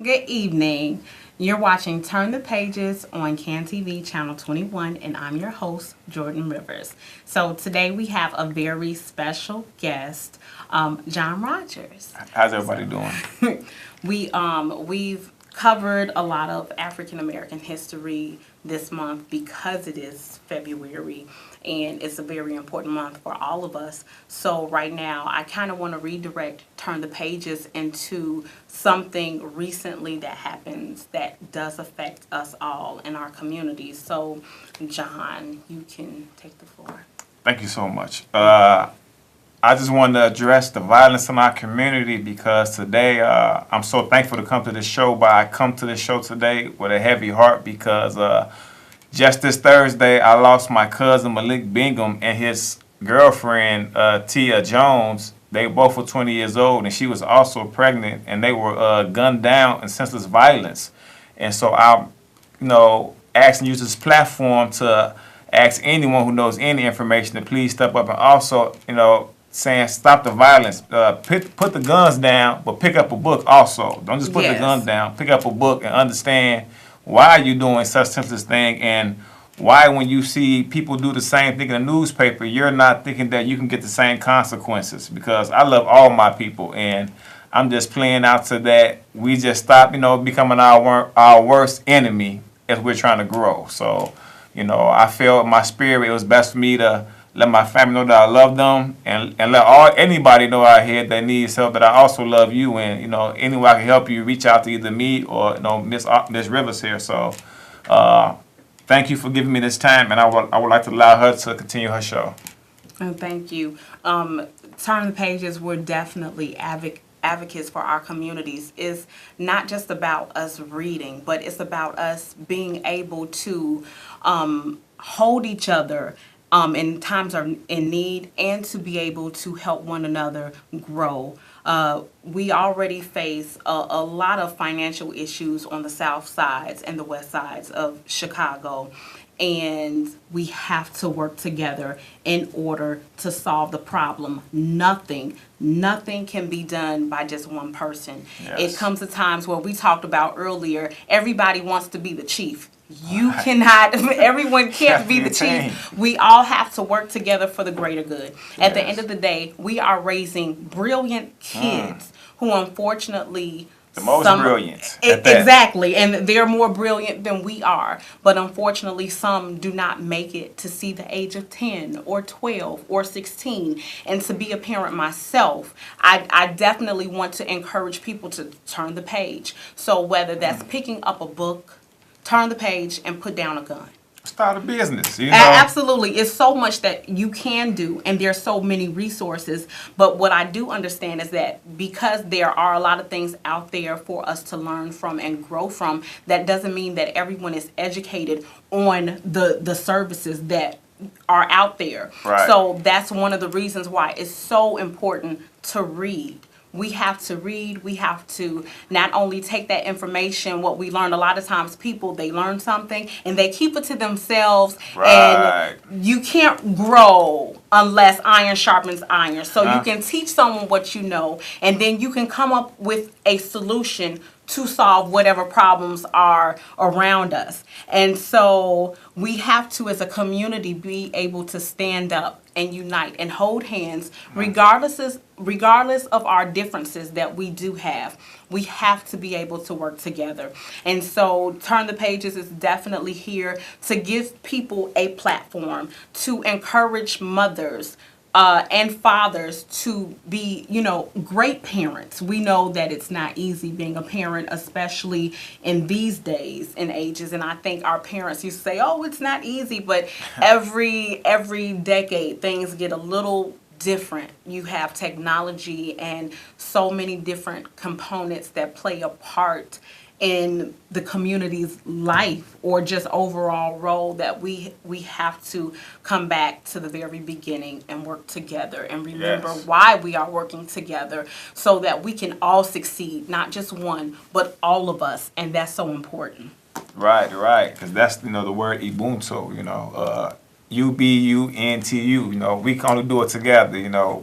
Good evening. You're watching Turn the Pages on CAN TV Channel 21, and I'm your host, Jordan Rivers. So today we have a very special guest, John Rogers. How's everybody doing? We've covered a lot of African American history this month because it is February and it's a very important month for all of us. So right now I kind of want to redirect Turn the Pages into something recently that happens that does affect us all in our communities. So John, you can take the floor. Thank you so much. I just wanted to address the violence in our community because today I'm so thankful to come to this show, but I come to this show today with a heavy heart because just this Thursday I lost my cousin Malik Bingham and his girlfriend Tia Jones. They both were 20 years old and she was also pregnant, and they were gunned down in senseless violence. And so I'm, asking you this platform to ask anyone who knows any information to please step up, and also, saying stop the violence. Put the guns down, but pick up a book also. Don't just put the guns down. Pick up a book and understand why you're doing such senseless thing, and why when you see people do the same thing in the newspaper, you're not thinking that you can get the same consequences. Because I love all my people, and I'm just playing out to that we just stop, becoming our worst enemy as we're trying to grow. So, I felt in my spirit it was best for me to let my family know that I love them, and let anybody know out here that needs help that I also love you, and any way I can help you, reach out to either me or Miss Rivers here. So thank you for giving me this time, and I would like to allow her to continue her show. Oh, thank you. Turn the Pages, we're definitely advocates for our communities. Is not just about us reading, but it's about us being able to hold each other in times of in need, and to be able to help one another grow. We already face a lot of financial issues on the south sides and the west sides of Chicago, and we have to work together in order to solve the problem. Nothing can be done by just one person. Yes. It comes to times where we talked about earlier, everybody wants to be the chief. You cannot, everyone can't be the chief. We all have to work together for the greater good. At the end of the day, we are raising brilliant kids who unfortunately... The most brilliant. Exactly, and they're more brilliant than we are. But unfortunately, some do not make it to see the age of 10 or 12 or 16. And to be a parent myself, I definitely want to encourage people to turn the page. So whether that's picking up a book, turn the page, and put down a gun. Start a business, Absolutely. It's so much that you can do, and there's so many resources. But what I do understand is that because there are a lot of things out there for us to learn from and grow from, that doesn't mean that everyone is educated on the services that are out there. Right. So that's one of the reasons why it's so important to read. We have to read. We have to not only take that information, what we learn. A lot of times people, they learn something and they keep it to themselves. Right. And you can't grow unless iron sharpens iron. So you can teach someone what you know, and then you can come up with a solution to solve whatever problems are around us. And so we have to, as a community, be able to stand up and unite and hold hands, regardless of our differences that we do have. We have to be able to work together. And so Turn the Pages is definitely here to give people a platform, to encourage mothers and fathers to be, great parents. We know that it's not easy being a parent, especially in these days and ages. And I think our parents used to say, "Oh, it's not easy," but every decade things get a little different. You have technology and so many different components that play a part in the community's life, or just overall role, that we have to come back to the very beginning and work together and remember why we are working together, so that we can all succeed, not just one, but all of us, and that's so important. Right, because that's the word Ubuntu. UBUNTU. We can only do it together.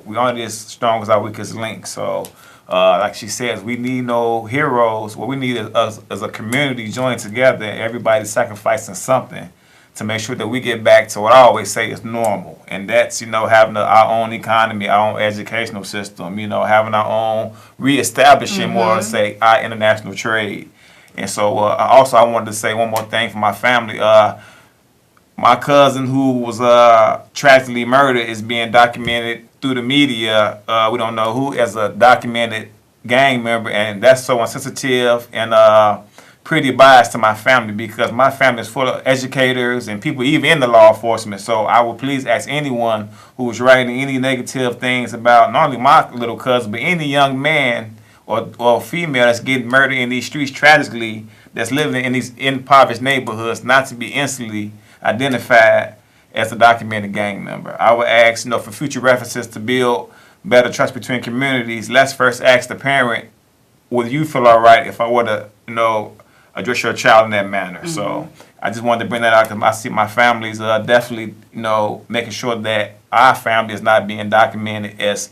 We only as strong as our weakest link. So Like she says, we need no heroes. What we need is us as a community joining together and everybody sacrificing something to make sure that we get back to what I always say is normal. And that's, having our own economy, our own educational system, having our own, reestablishing more, say, our international trade. And so I wanted to say one more thing for my family. My cousin who was tragically murdered is being documented through the media. We don't know who, as a documented gang member, and that's so insensitive and pretty biased to my family, because my family is full of educators and people even in the law enforcement. So I would please ask anyone who is writing any negative things about not only my little cousin, but any young man or female that's getting murdered in these streets tragically, that's living in these impoverished neighborhoods, not to be instantly identified as a documented gang member. I would ask, for future references to build better trust between communities, let's first ask the parent, would you feel all right if I were to, address your child in that manner? So I just wanted to bring that out because I see my family's definitely, making sure that our family is not being documented as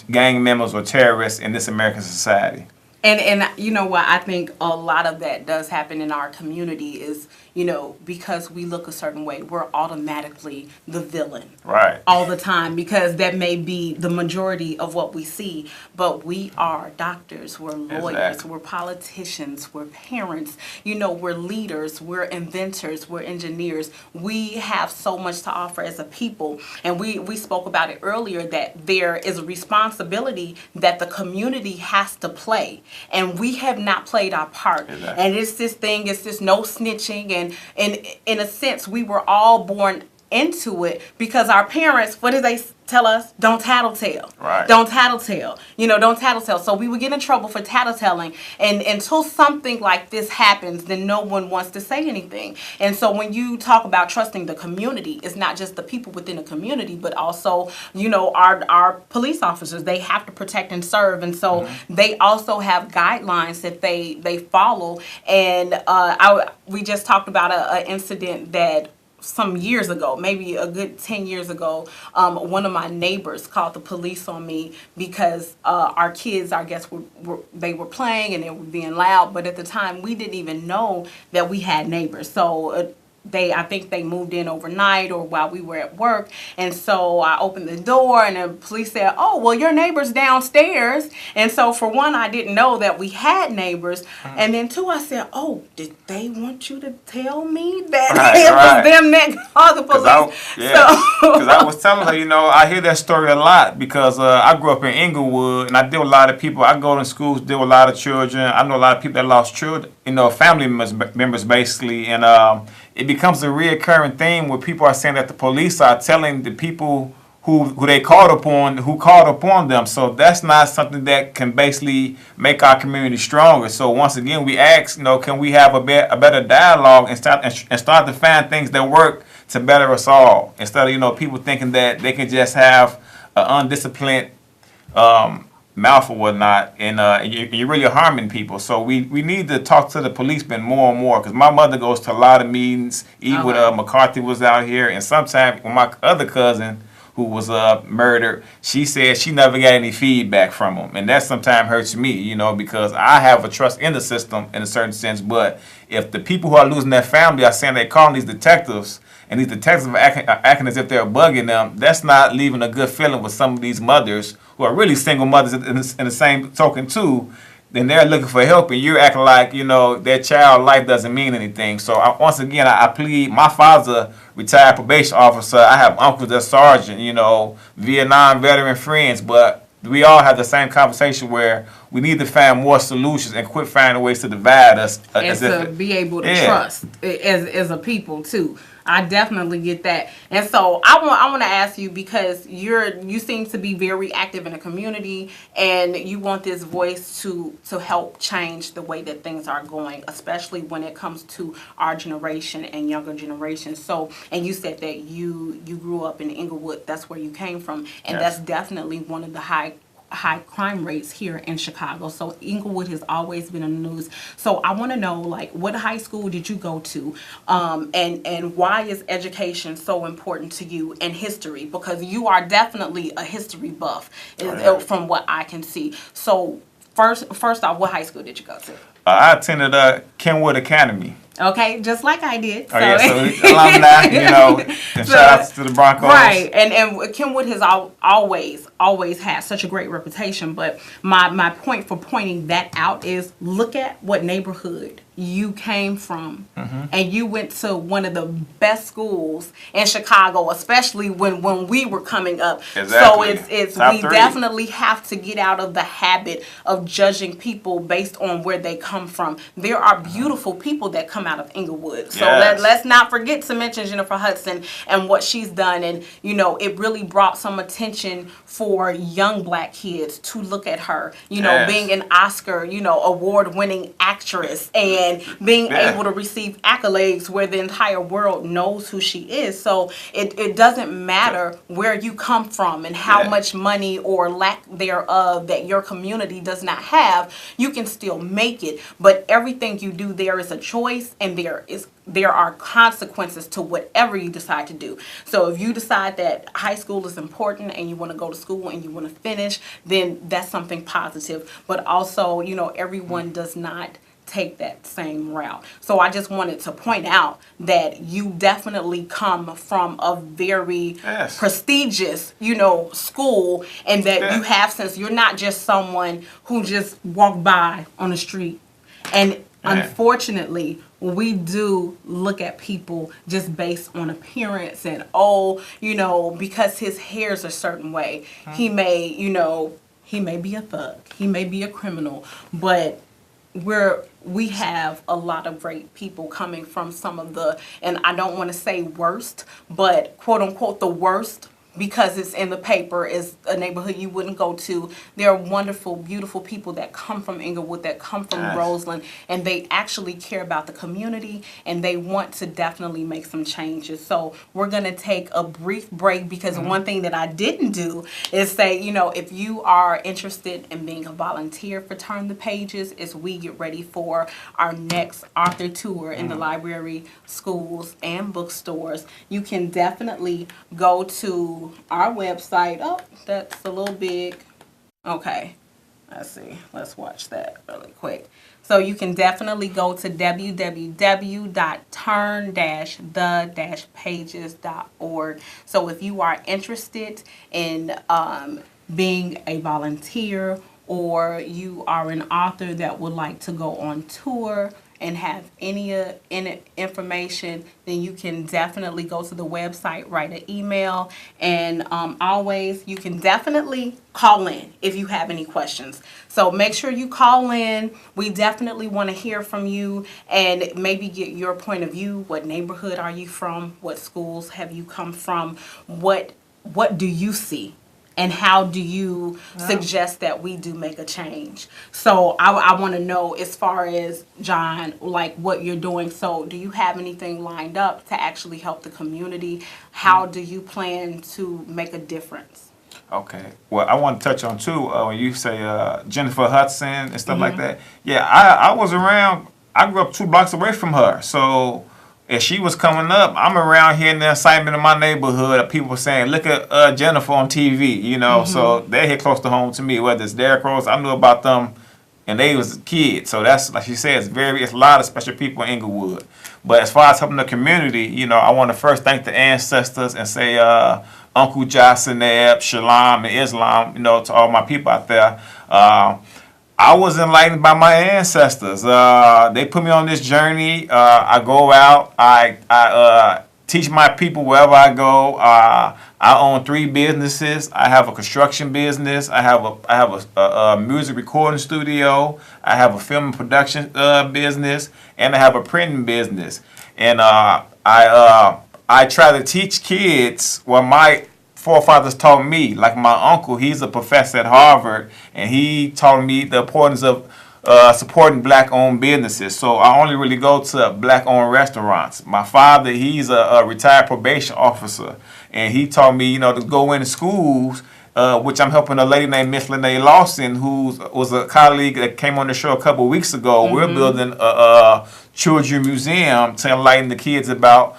gang members or terrorists in this American society. And you know what, I think a lot of that does happen in our community is, because we look a certain way, we're automatically the villain. Right. All the time, because that may be the majority of what we see. But we are doctors, we're lawyers, Exactly. we're politicians, we're parents, we're leaders, we're inventors, we're engineers. We have so much to offer as a people. And we spoke about it earlier, that there is a responsibility that the community has to play. And we have not played our part. Exactly. And it's this no snitching. And in a sense, we were all born into it because our parents, what did they tell us? Don't tattletale. Right. Don't tattletale. Don't tattletale. So we would get in trouble for tattletelling. And until something like this happens, then no one wants to say anything. And so when you talk about trusting the community, it's not just the people within the community, but also, our police officers. They have to protect and serve. And so they also have guidelines that they follow. And we just talked about an incident that some years ago, maybe a good 10 years ago, one of my neighbors called the police on me because our kids, I guess, they were playing and they were being loud. But at the time, we didn't even know that we had neighbors. So I think they moved in overnight or while we were at work. And so I opened the door and the police said, "Oh, well, your neighbor's downstairs." And so for one, I didn't know that we had neighbors. And then two, I said, "Oh, did they want you to tell me that it was them that called the police?" Because I was telling her, I hear that story a lot because I grew up in Inglewood and I deal with a lot of people. I go to schools, deal with a lot of children. I know a lot of people that lost children, family members basically. And it becomes a reoccurring theme where people are saying that the police are telling the people who they called upon them. So that's not something that can basically make our community stronger. So once again, we ask, can we have a better dialogue and start to find things that work to better us all, instead of people thinking that they can just have an undisciplined mouth or whatnot, and you're really harming people. So we need to talk to the policemen more and more, because my mother goes to a lot of meetings, even when McCarthy was out here, and sometimes when my other cousin who was murdered, she said she never got any feedback from him, and that sometimes hurts me, because I have a trust in the system in a certain sense. But if the people who are losing their family are saying they're calling these detectives, and these detectives are acting as if they're bugging them, that's not leaving a good feeling with some of these mothers who are really single mothers in the same token too. Then they're looking for help, and you're acting like, their child life doesn't mean anything. So once again, I plead. My father's a retired probation officer. I have uncles that's sergeant, Vietnam veteran friends, but we all have the same conversation where we need to find more solutions and quit finding ways to divide us. And to be able to trust as a people too. I definitely get that. And so I want to ask you, because you seem to be very active in the community, and you want this voice to help change the way that things are going, especially when it comes to our generation and younger generations. So, and you said that you grew up in Inglewood, that's where you came from, and that's definitely one of the high crime rates here in Chicago. So Inglewood has always been in the news. So I want to know, what high school did you go to? And why is education so important to you, and history? Because you are definitely a history buff, from what I can see. So first off, what high school did you go to? I attended Kenwood Academy. Okay, just like I did. Oh, yeah, so alumni, you know, and So, shout outs to the Broncos. Right, and Kenwood has always had such a great reputation. But my point for pointing that out is look at what neighborhood you came from, and you went to one of the best schools in Chicago, especially when we were coming up. Exactly. So it's Top we three. definitely have to get out of the habit of judging people based on where they come from. There are beautiful people that come out of Inglewood. So Yes. let's not forget to mention Jennifer Hudson and what she's done. And, you know, it really brought some attention for young black kids to look at her, you know, Yes. being an Oscar, you know, award-winning actress and being Yeah. able to receive accolades where the entire world knows who she is. So it doesn't matter where you come from and how Yeah. much money or lack thereof that your community does not have, you can still make it. But everything you do, there is a choice, and there are consequences to whatever you decide to do. So if you decide that high school is important and you want to go to school and you want to finish, then that's something positive. But also, you know, everyone does not take that same route. So I just wanted to point out that you definitely come from a very Yes. prestigious, you know, school, and that Yeah. you have sense. You're not just someone who just walked by on the street. And unfortunately, we do look at people just based on appearance and, oh, you know, because his hair's a certain way, he may, you know, he may be a thug, he may be a criminal, but we have a lot of great people coming from some of the, and I don't want to say worst, but quote unquote the worst, because it's in the paper, is a neighborhood you wouldn't go to. There are wonderful, beautiful people that come from Inglewood, that come from Yes. Roseland, and they actually care about the community, and they want to definitely make some changes. So we're going to take a brief break, because one thing that I didn't do is say, you know, if you are interested in being a volunteer for Turn the Pages, as we get ready for our next author tour in the library, schools, and bookstores, you can definitely go to our website. Oh, that's a little big. Okay, let's see. Let's watch that really quick. So you can definitely go to www.turn-the-pages.org. So if you are interested in being a volunteer, or you are an author that would like to go on tour and have any information, then you can definitely go to the website, write an email, and always you can definitely call in if you have any questions. So make sure you call in. We definitely want to hear from you and maybe get your point of view. What neighborhood are you from? What schools have you come from? What do you see? And how do you suggest that we do make a change? So I want to know, as far as, John, like what you're doing. So do you have anything lined up to actually help the community? How do you plan to make a difference? Okay. Well, I want to touch on too, when you say Jennifer Hudson and stuff like that. Yeah, I was around. I grew up 2 blocks away from her. So as she was coming up, I'm around hearing the excitement in my neighborhood of people saying, look at Jennifer on TV, you know. So they hit close to home to me, whether it's Derrick Rose. I knew about them and they was kids. So that's, like she said, it's a lot of special people in Inglewood. But as far as helping the community, you know, I want to first thank the ancestors and say Uncle Jaseneb, Shalom, and Islam, you know, to all my people out there. I was enlightened by my ancestors. They put me on this journey. I go out. I teach my people wherever I go. I own 3 businesses. I have a construction business. I have a music recording studio. I have a film and production business, and I have a printing business. And I try to teach kids what my forefathers taught me. Like my uncle, he's a professor at Harvard, and he taught me the importance of supporting black-owned businesses. So I only really go to black-owned restaurants. My father, he's a retired probation officer, and he taught me, you know, to go into schools, which I'm helping a lady named Miss Lene Lawson, who was a colleague that came on the show a couple of weeks ago. We're building a children's museum to enlighten the kids about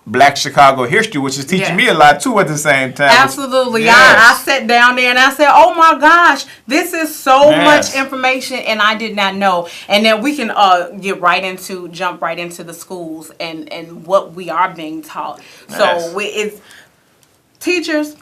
Black Chicago history, which is teaching me a lot too at the same time. Absolutely. Yes. I sat down there and I said, oh my gosh, this is so much information and I did not know. And then we can jump right into the schools and what we are being taught. Yes. So it's teachers,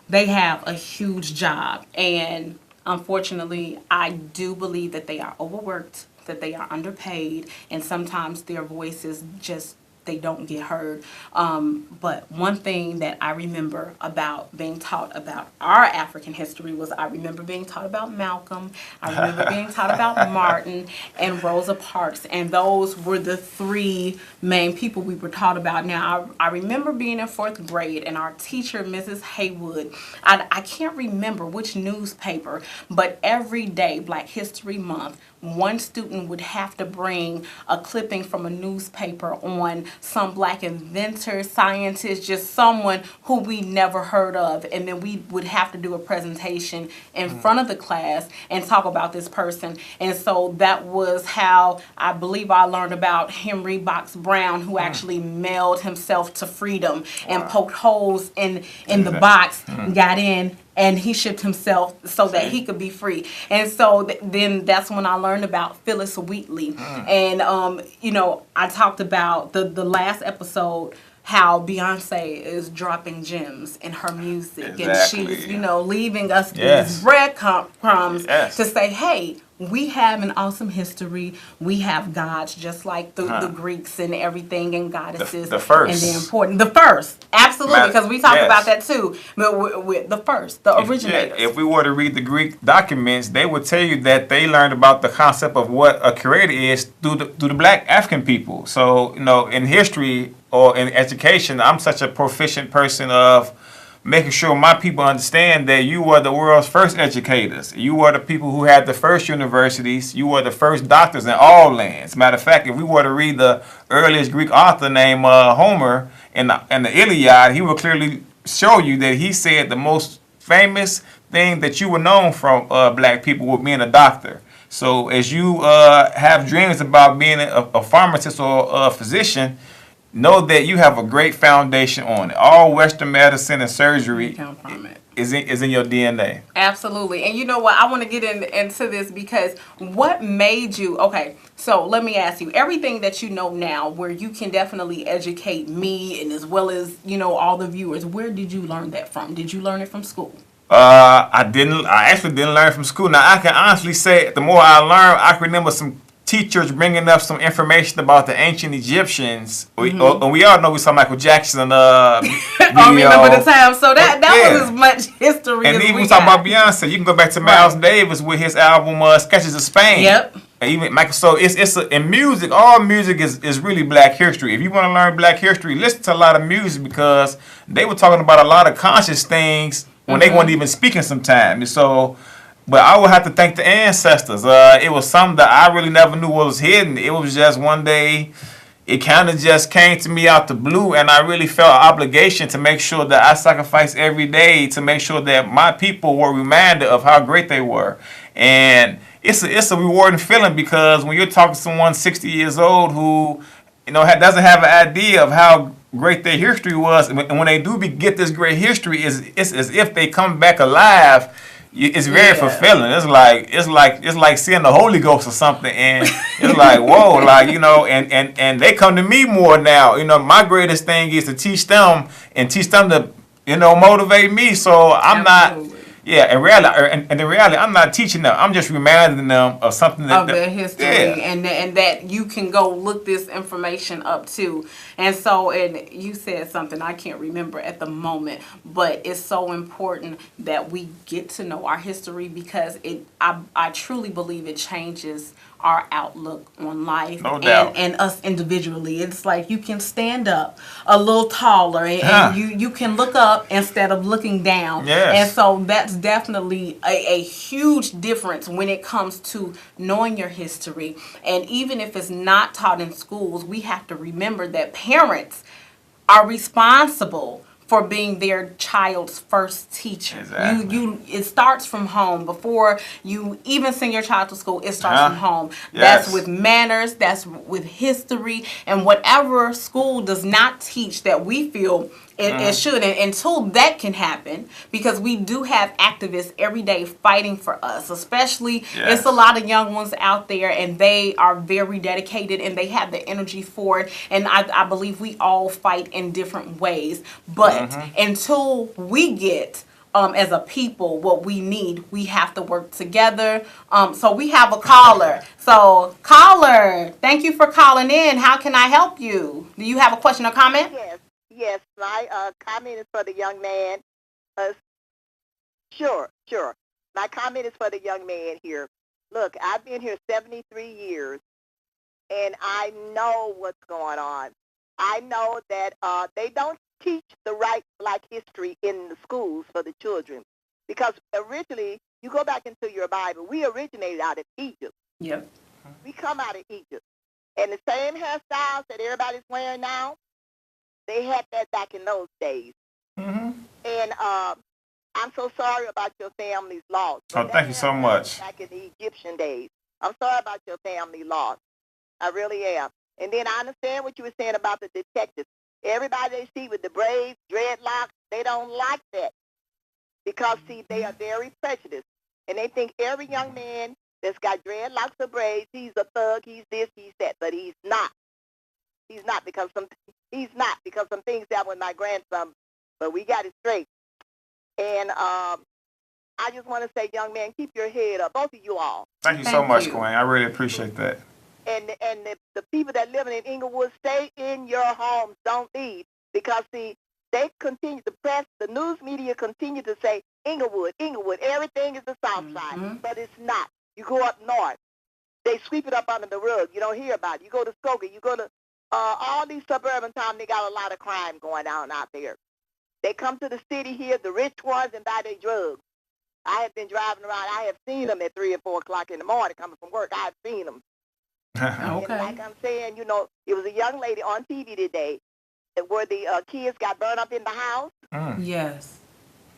they have a huge job. And unfortunately, I do believe that they are overworked, that they are underpaid, and sometimes their voices just they don't get heard. But one thing that I remember about being taught about our African history was I remember being taught about Malcolm, I remember being taught about Martin and Rosa Parks, and those were the three main people we were taught about. Now, I remember being in 4th grade and our teacher, Mrs. Haywood, I can't remember which newspaper, but every day, Black History Month, one student would have to bring a clipping from a newspaper on some Black inventor, scientist, just someone who we never heard of. And then we would have to do a presentation in front of the class and talk about this person. And so that was how I believe I learned about Henry Box Brown, who actually mailed himself to freedom and poked holes in the box, got in, and he shipped himself so that he could be free. And so then that's when I learned about Phyllis Wheatley. And, I talked about the last episode, how Beyonce is dropping gems in her music. Exactly. And she's, leaving us these breadcrumbs to say, hey, we have an awesome history. We have gods just like the Greeks and everything, and goddesses. The first. And they're important. The first. Absolutely, because we talk about that too. But with the first, the originators. If we were to read the Greek documents, they would tell you that they learned about the concept of what a creator is through the Black African people. So, in history or in education, I'm such a proficient person of making sure my people understand that you were the world's first educators. You were the people who had the first universities. You were the first doctors in all lands. Matter of fact, if we were to read the earliest Greek author named Homer in the Iliad, he will clearly show you that he said the most famous thing that you were known from Black people was being a doctor. So as you have dreams about being a pharmacist or a physician, know that you have a great foundation on it. All Western medicine and surgery is in your DNA. Absolutely. And you know what? I want to get into this because what made you... Okay, so let me ask you. Everything that you know now, where you can definitely educate me and as well as, all the viewers, where did you learn that from? Did you learn it from school? I actually didn't learn from school. Now, I can honestly say the more I learn, I can remember some teachers bringing up some information about the ancient Egyptians. And we all know we saw Michael Jackson. I remember the time. So that was as much history and as even we talking got. about Beyonce, you can go back to Miles Davis with his album Sketches of Spain. Yep. And even Michael. So in music, all music is really Black history. If you want to learn Black history, listen to a lot of music because they were talking about a lot of conscious things when they weren't even speaking sometimes. So. But I would have to thank the ancestors. It was something that I really never knew what was hidden. It was just one day, it kind of just came to me out the blue, and I really felt an obligation to make sure that I sacrificed every day to make sure that my people were reminded of how great they were. And it's a rewarding feeling because when you're talking to someone 60 years old who doesn't have an idea of how great their history was, and when they do get this great history, it's as if they come back alive. It's very fulfilling. It's like seeing the Holy Ghost or something, and it's like whoa, and they come to me more now. My greatest thing is to teach them to motivate me. So I'm not. Yeah, in reality, I'm not teaching them. I'm just reminding them of something of their history, and that you can go look this information up too. And so, and you said something I can't remember at the moment, but it's so important that we get to know our history because I truly believe it changes our outlook on life and us individually. It's like you can stand up a little taller and you can look up instead of looking down. Yes. And so that's definitely a huge difference when it comes to knowing your history. And even if it's not taught in schools, we have to remember that parents are responsible for being their child's first teacher. Exactly. It starts from home. Before you even send your child to school, it starts Yeah. from home. Yes. That's with manners, that's with history, and whatever school does not teach that we feel it should. And until that can happen, because we do have activists every day fighting for us, especially Yes. it's a lot of young ones out there, and they are very dedicated and they have the energy for it. And I believe we all fight in different ways. But until we get as a people what we need, we have to work together. So we have a caller. So caller, thank you for calling in. How can I help you? Do you have a question or comment? Yes. My comment is for the young man. Uh, sure. My comment is for the young man here. Look, I've been here 73 years, and I know what's going on. I know that they don't teach the right Black history in the schools for the children, because originally, you go back into your Bible, we originated out of Egypt. Yep. We come out of Egypt. And the same hairstyles that everybody's wearing now, they had that back in those days. And I'm so sorry about your family's loss. Oh, thank you so much. Back in the Egyptian days. I'm sorry about your family loss. I really am. And then I understand what you were saying about the detectives. Everybody they see with the braids, dreadlocks, they don't like that. Because, see, they are very prejudiced. And they think every young man that's got dreadlocks or braids, he's a thug, he's this, he's that. But he's not. He's not because some things happened with my grandson, but we got it straight. And I just want to say, young man, keep your head up, both of you all. Thank you so Thank much, you. Queen. I really appreciate that. And the people that live in Inglewood, stay in your homes. Don't leave. Because, see, they continue, the press, the news media continue to say, Inglewood, everything is the South Side. But it's not. You go up north. They sweep it up under the rug. You don't hear about it. You go to Skokie. You go to all these suburban towns, they got a lot of crime going on out there. They come to the city here, the rich ones, and buy their drugs. I have been driving around. I have seen them at 3 and 4 o'clock in the morning coming from work. I have seen them. And Okay. like I'm saying, it was a young lady on TV today where the kids got burned up in the house. Yes.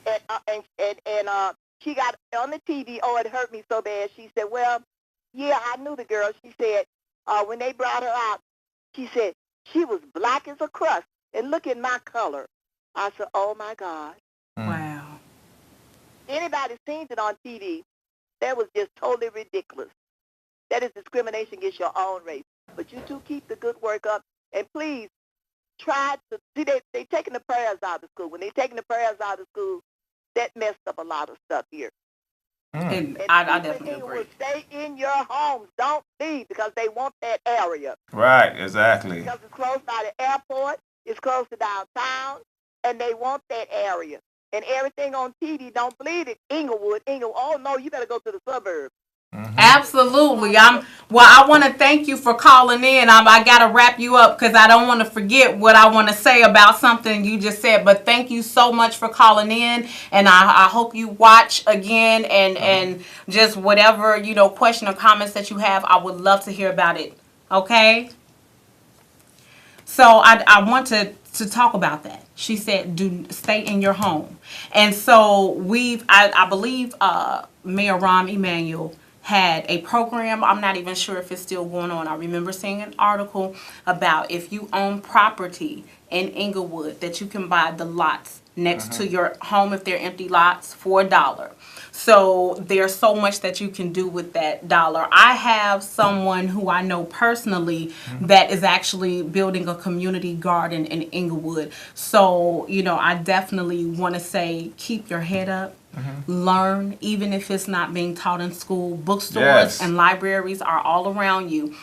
And she got on the TV. Oh, it hurt me so bad. She said, well, yeah, I knew the girl. She said, when they brought her out, she said, she was black as a crust. And look at my color. I said, oh, my God. Wow. Anybody seen it on TV, that was just totally ridiculous. That is discrimination against your own race. But you two keep the good work up. And please, try to, see, they taking the prayers out of school. When they taking the prayers out of school, that messed up a lot of stuff here. And And I people definitely in agree. Inglewood, stay in your homes. Don't leave because they want that area. Right, exactly. Because it's close by the airport, it's close to downtown, and they want that area. And everything on TV, don't believe it. Inglewood. Oh, no, you better go to the suburbs. Absolutely. I want to thank you for calling in. I got to wrap you up because I don't want to forget what I want to say about something you just said. But thank you so much for calling in. And I hope you watch again and just whatever, question or comments that you have, I would love to hear about it. Okay? So I want to talk about that. She said, "Do stay in your home," and so I believe Mayor Rahm Emanuel had a program. I'm not even sure if it's still going on. I remember seeing an article about if you own property in Inglewood that you can buy the lots next to your home if they're empty lots for $1. So there's so much that you can do with that dollar. I have someone who I know personally that is actually building a community garden in Inglewood. So, I definitely want to say keep your head up. Learn, even if it's not being taught in school. Bookstores Yes. and libraries are all around you.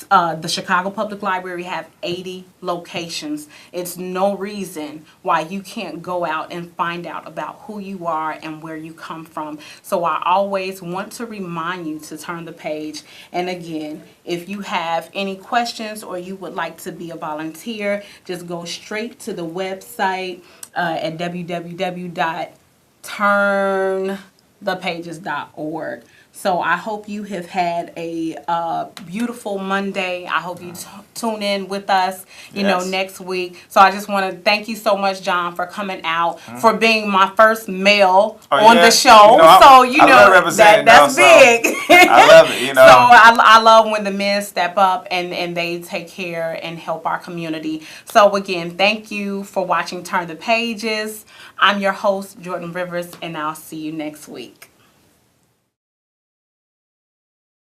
The Chicago Public Library have 80 locations. It's no reason why you can't go out and find out about who you are and where you come from. So I always want to remind you to turn the page. And again, if you have any questions or you would like to be a volunteer, just go straight to the website at www.turnthepages.org. So I hope you have had a beautiful Monday. I hope you tune in with us, Yes. next week. So I just want to thank you so much, John, for coming out, for being my first male on yeah. the show. I love representing that's now, so big. I love it, So I love when the men step up and they take care and help our community. So again, thank you for watching Turn the Pages. I'm your host, Jordan Rivers, and I'll see you next week.